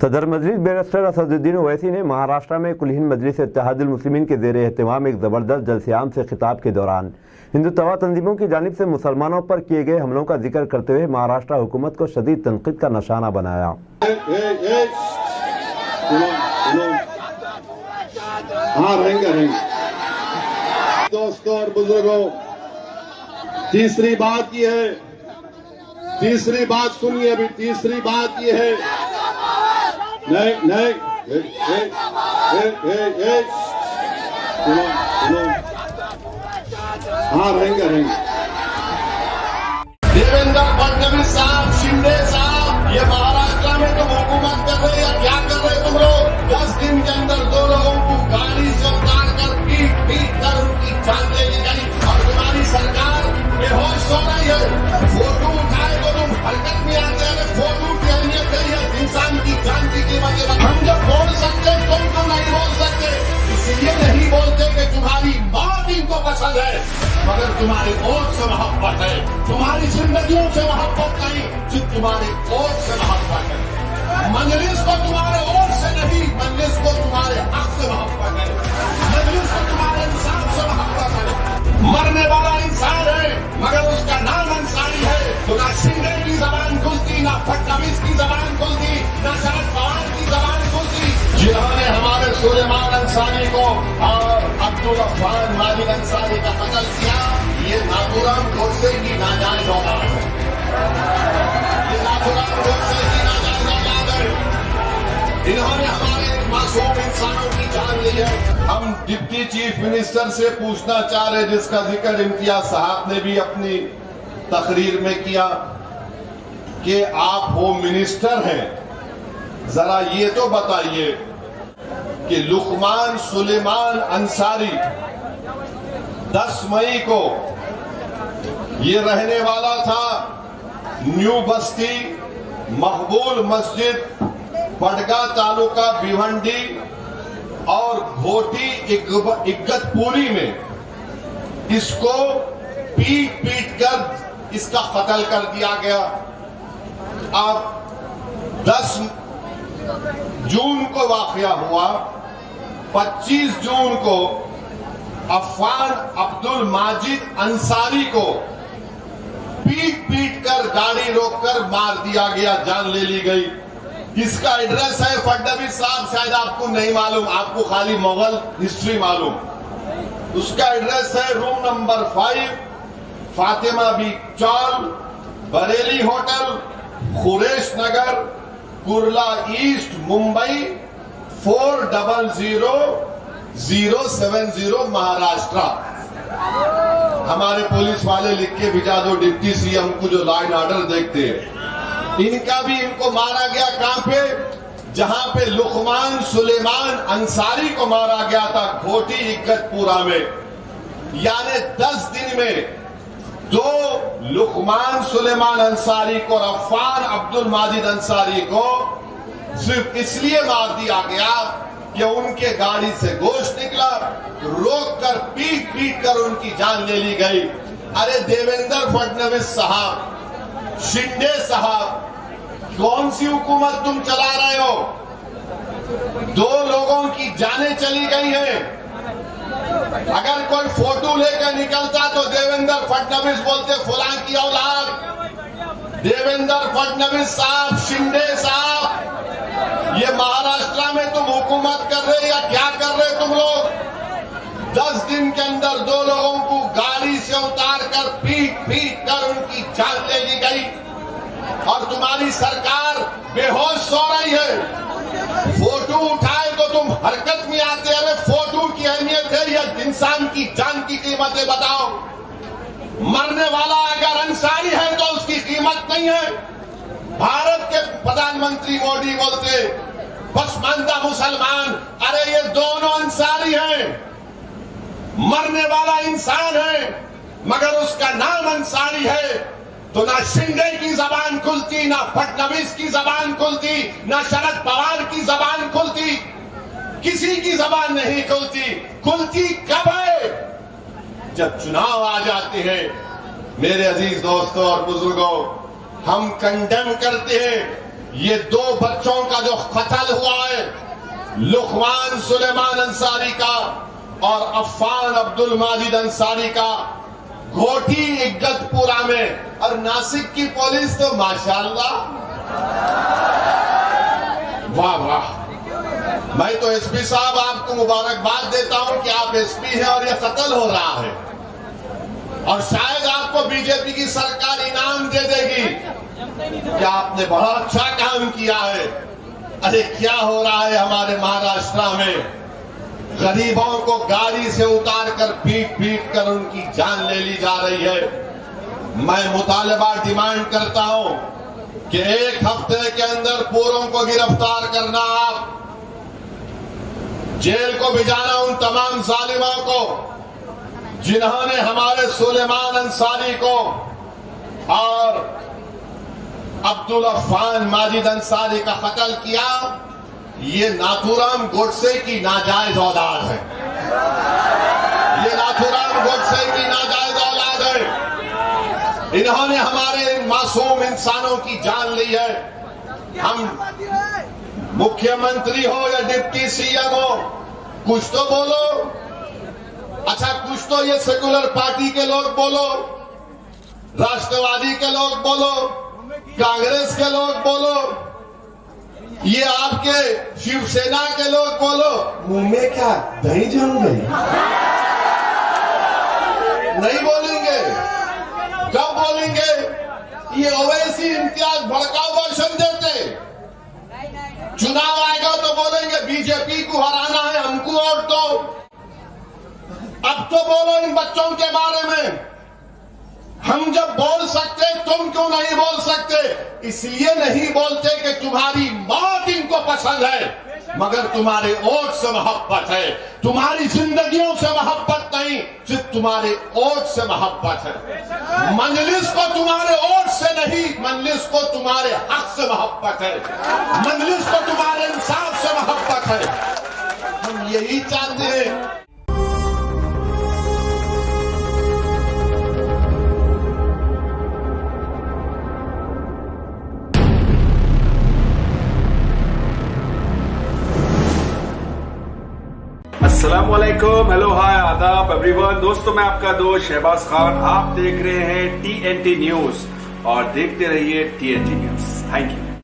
सदर मजलिस बैरिस्टर असदुद्दीन ओवैसी ने महाराष्ट्र में कुल हिंद मजलिस इत्तेहादुल मुस्लिमीन के ज़ेर एहतमाम एक ज़बरदस्त जलसे-आम से खिताब के दौरान हिंदुत्वा तंजीमों की जानिब से मुसलमानों पर किए गए हमलों का जिक्र करते हुए महाराष्ट्र हुकूमत को शदीद तनकीद का निशाना बनाया। दोस्तों और बुजुर्गों, तीसरी बात ये है, तीसरी बात सुनिए अभी, तीसरी बात ये है, नहीं सुनो, हाँ रहेंगे। देवेंद्र फडणवीस साहब, शिंदे साहब, ये महाराष्ट्र में तुम हुकूमत कर रहे या क्या कर रहे तुम लोग? 10 दिन के अंदर 2 लोगों को गाड़ी से उतार कर पीट कर उनकी जान ले ली गई और तुम्हारी सरकार बेहोश हो रही है। फोटो उठाए तो तुम हरकत में आते हैं, फोटो की अहमियत नहीं है, इंसान की जान की कीमत है। हम जब बोल सकते तुम तो नहीं बोल सकते, इसलिए नहीं बोलते कि तुम्हारी मौत इनको पसंद है, मगर तुम्हारी वोट से मोहब्बत है, तुम्हारी जिंदगियों से मोहब्बत नहीं, जो तुम्हारी वोट से मोहब्बत है। मजलिस को तुम्हारे वोट से नहीं, मजलिस को तुम्हारे हक से मोहब्बत है, मजलिस को तुम्हारे इंसाफ से मोहब्बत है। मरने वाला इंसान है मगर उसका नाम अंसारी है, तो ना शिंदे की जबान खुलती, ना फडणवीस की जबान खुलती, ना शरद पवार की जबान खुलती। जिन्होंने हमारे सुलेमान अंसारी को और अब्दुल अफान माजिद अंसारी का कत्ल किया, ये नाथुराम गोडसे की नाजायज औलाद है, ये नाथुराम गोडसे की नाजायज औलाद है। इन्होंने हमारे मासूम इंसानों की जान ली है। हम डिप्टी चीफ मिनिस्टर से पूछना चाह रहे, जिसका जिक्र इम्तियाज साहब ने भी अपनी तकरीर में किया, कि आप होम मिनिस्टर हैं, जरा ये तो बताइए कि लुकमान सुलेमान अंसारी 10 मई को ये रहने वाला था न्यू बस्ती मकबूल मस्जिद बडगा तालुका भिवंडी और घोटी इग्गतपुरी में इसको पीट कर इसका कत्ल कर दिया गया। अब 10 जून को वाकया हुआ, 25 जून को अफान अब्दुल माजिद अंसारी को पीट कर गाड़ी रोककर मार दिया गया, जान ले ली गई। इसका एड्रेस है, फडणवीस साहब शायद आपको नहीं मालूम, आपको खाली मुगल हिस्ट्री मालूम। उसका एड्रेस है रूम नंबर 5 फातिमा बी चौल, बरेली होटल, खुरेश नगर, कुर्ला ईस्ट, मुंबई 400070 महाराष्ट्र। हमारे पुलिस वाले लिख के भिजा दो डिप्टी सीएम को, जो लॉ एंड ऑर्डर देखते हैं। इनका भी इनको मारा गया कहां पे? जहां पे लुकमान सुलेमान अंसारी को मारा गया था, घोटी इग्गतपुरा में। यानी 10 दिन में 2 लुकमान सुलेमान अंसारी को और अफान अब्दुल माजिद अंसारी को सिर्फ इसलिए मार दिया गया कि उनके गाड़ी से गोश्त निकला, रोक कर पीट कर उनकी जान ले ली गई। अरे देवेंद्र फडणवीस साहब, शिंदे साहब, कौन सी हुकूमत तुम चला रहे हो? 2 लोगों की जानें चली गई हैं। अगर कोई फोटो लेकर निकलता तो देवेंद्र फडणवीस बोलते फुलां की औलाद। देवेंद्र फडणवीस साहब, शिंदे साहब, ये महाराष्ट्र में तुम हुकूमत कर रहे या क्या कर रहे तुम लोग? 10 दिन के अंदर 2 लोगों को गाड़ी से उतार कर पीट कर उनकी जान ले ली गई और तुम्हारी सरकार बेहोश हो रही है। फोटो उठाए तो तुम हरकत में आते हैं, फोटो की अहमियत है या इंसान की जान की कीमत है? बताओ। मरने वाला अगर अंसारी है तो उसकी कीमत नहीं है। भारत के प्रधानमंत्री मोदी बोलते पसमानदा मुसलमान, अरे ये दोनों अंसारी हैं। मरने वाला इंसान है मगर उसका नाम अंसारी है, तो ना शिंदे की जबान खुलती, ना फडणवीस की जबान खुलती, ना शरद पवार की जबान खुलती, किसी की जबान नहीं खुलती। खुलती कब है? जब चुनाव आ जाते हैं। मेरे अजीज दोस्तों और बुजुर्गों, हम कंडेम करते हैं ये 2 बच्चों का जो कत्ल हुआ है, लुकमान सुलेमान अंसारी का और अफ़ान अब्दुल माजिद अंसारी का, घोटी इगतपुरा में। और नासिक की पुलिस तो माशाअल्लाह, वाह वाह। मैं तो एसपी साहब आपको मुबारकबाद देता हूं कि आप एसपी हैं और यह कत्ल हो रहा है, और शायद आपको बीजेपी की सरकार इनाम दे देगी कि आपने बड़ा अच्छा काम किया है। अरे क्या हो रहा है हमारे महाराष्ट्र में, गरीबों को गाड़ी से उतार कर पीट पीट कर उनकी जान ले ली जा रही है। मैं मुतालबा डिमांड करता हूं कि 1 हफ्ते के अंदर पूरों को गिरफ्तार करना, आप जेल को भिजाना उन तमाम जालिमों को जिन्होंने हमारे सुलेमान अंसारी को और अब्दुल अफ़ान माजिद अंसारी का कत्ल किया। ये नाथूराम गोडसे की नाजायज औलाद है, ये नाथूराम गोडसे की नाजायज औलाद है। इन्होंने हमारे मासूम इंसानों की जान ली है। हम मुख्यमंत्री हो या डिप्टी सीएम हो, कुछ तो बोलो। अच्छा, कुछ तो ये सेकुलर पार्टी के लोग बोलो, राष्ट्रवादी के लोग बोलो, कांग्रेस के लोग बोलो, ये आपके शिवसेना के लोग बोलो। मुंह में क्या दही जम गई? नहीं बोलेंगे। कब बोलेंगे? ये ओवैसी इम्तियाज भड़काऊ भाषण देते, चुनाव आएगा तो बोलेंगे बीजेपी को हराना है, हमको वोट दो। अब तो बोलो इन बच्चों के बारे में। हम जब बोल सकते तुम क्यों नहीं बोल सकते? इसलिए नहीं बोलते कि तुम्हारी मौत इनको पसंद है, मगर तुम्हारे वोट से मोहब्बत है। तुम्हारी जिंदगियों से मोहब्बत नहीं, सिर्फ तुम्हारे वोट से मोहब्बत है। मजलिस को तुम्हारे वोट से नहीं, मजलिस को तुम्हारे हक से मोहब्बत है, मजलिस को तुम्हारे इंसाफ से मोहब्बत है। हम यही चाहते हैं। अस्सलामुअलैकुम, हेलो, हाय, आदाब एवरीवन। दोस्तों, मैं आपका दोस्त शहबाज खान। आप देख रहे हैं TNT न्यूज और देखते रहिए TNT न्यूज। Thank you.